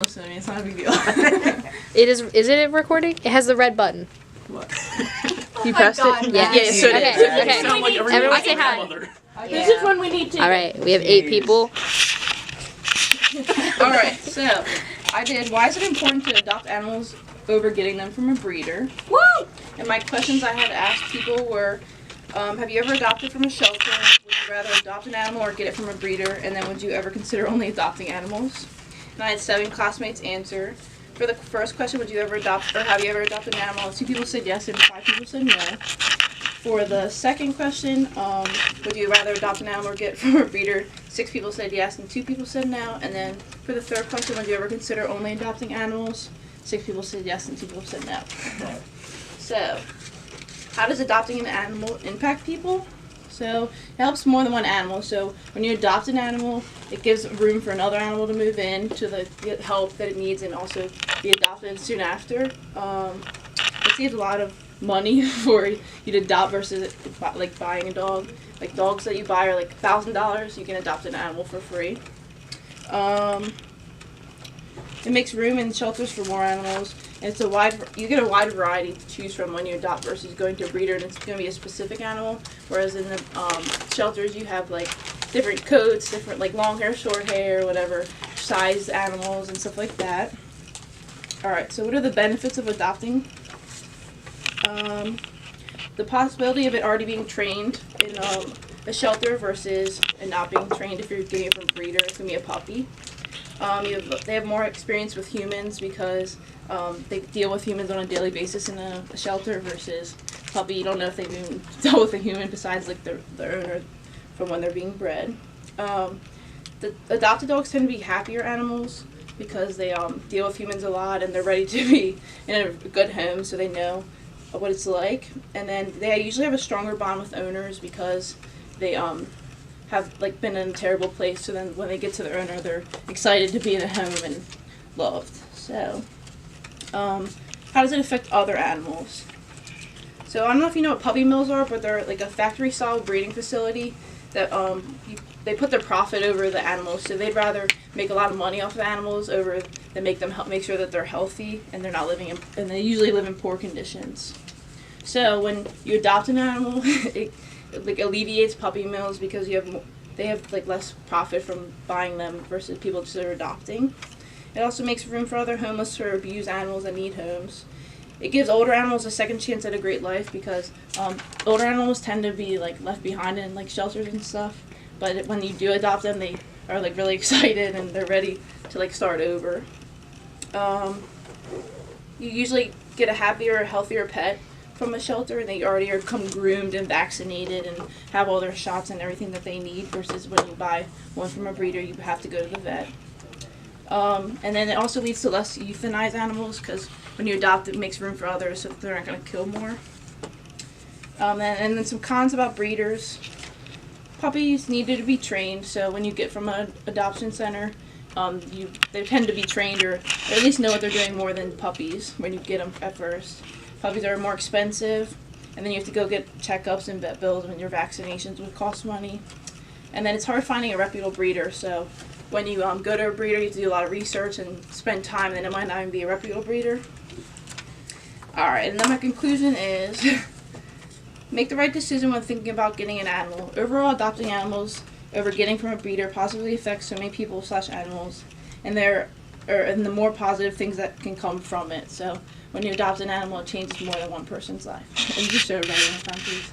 Listen to me, it's not a big deal. It is. Is it recording? It has the red button. What? You pressed it? Yeah, so it Okay, is. okay. Sound like a Everyone say hi. grandmother. This is when we need to. All right, we have 8 people. Alright, so I did why is it important to adopt animals over getting them from a breeder? Woo! And my questions I had to ask people were, have you ever adopted from a shelter? Would you rather adopt an animal or get it from a breeder? And then would you ever consider only adopting animals? And I had 7 classmates answer. For the first question, would you ever adopt or have you ever adopted an animal? 2 people said yes and 5 people said no. For the second question, would you rather adopt an animal or get it from a breeder? 6 people said yes and 2 people said no. And then for the third question, would you ever consider only adopting animals? 6 people said yes and 2 people said no. So, how does adopting an animal impact people? So, it helps more than one animal. So, when you adopt an animal, it gives room for another animal to move in to get help that it needs and also be adopted soon after. It saves a lot of money for you to adopt versus like buying a dog. Like dogs that you buy are like $1,000. You can adopt an animal for free. It makes room in shelters for more animals. And it's you get a wide variety to choose from when you adopt versus going to a breeder, and it's going to be a specific animal. Whereas in the shelters, you have like different coats, different like long hair, short hair, whatever size animals and stuff like that. All right. So what are the benefits of adopting? The possibility of it already being trained in a shelter versus it not being trained if you're getting it from a breeder. It's going to be a puppy. They have more experience with humans because they deal with humans on a daily basis in a shelter versus puppy. You don't know if they've even dealt with a human besides like the owner from when they're being bred. The adopted dogs tend to be happier animals because they deal with humans a lot and they're ready to be in a good home, so they know what it's like. And then they usually have a stronger bond with owners because they have like been in a terrible place, so then when they get to their owner, they're excited to be in a home and loved. So, how does it affect other animals? So I don't know if you know what puppy mills are, but they're like a factory-style breeding facility that they put their profit over the animals. So they'd rather make a lot of money off of animals over than make sure that they're healthy and they're not living and they usually live in poor conditions. So when you adopt an animal, it like alleviates puppy mills because they have like less profit from buying them versus people just are adopting. It also makes room for other homeless or abused animals that need homes. It gives older animals a second chance at a great life because older animals tend to be like left behind in like shelters and stuff. But when you do adopt them, they are like really excited and they're ready to like start over. You usually get a happier, healthier pet from a shelter, and they already are come groomed and vaccinated and have all their shots and everything that they need versus when you buy one from a breeder, you have to go to the vet. And then it also leads to less euthanized animals because when you adopt, it makes room for others so that they're not going to kill more. And then some cons about breeders. Puppies needed to be trained, so when you get from an adoption center, they tend to be trained or at least know what they're doing more than puppies when you get them at first. Puppies are more expensive, and then you have to go get checkups and vet bills when your vaccinations would cost money. And then it's hard finding a reputable breeder, so when you go to a breeder, you have to do a lot of research and spend time, and then it might not even be a reputable breeder. Alright, and then my conclusion is make the right decision when thinking about getting an animal. Overall, adopting animals over getting from a breeder positively affects so many people / animals, and the more positive things that can come from it. So when you adopt an animal, it changes more than one person's life. And just show everybody one time, please.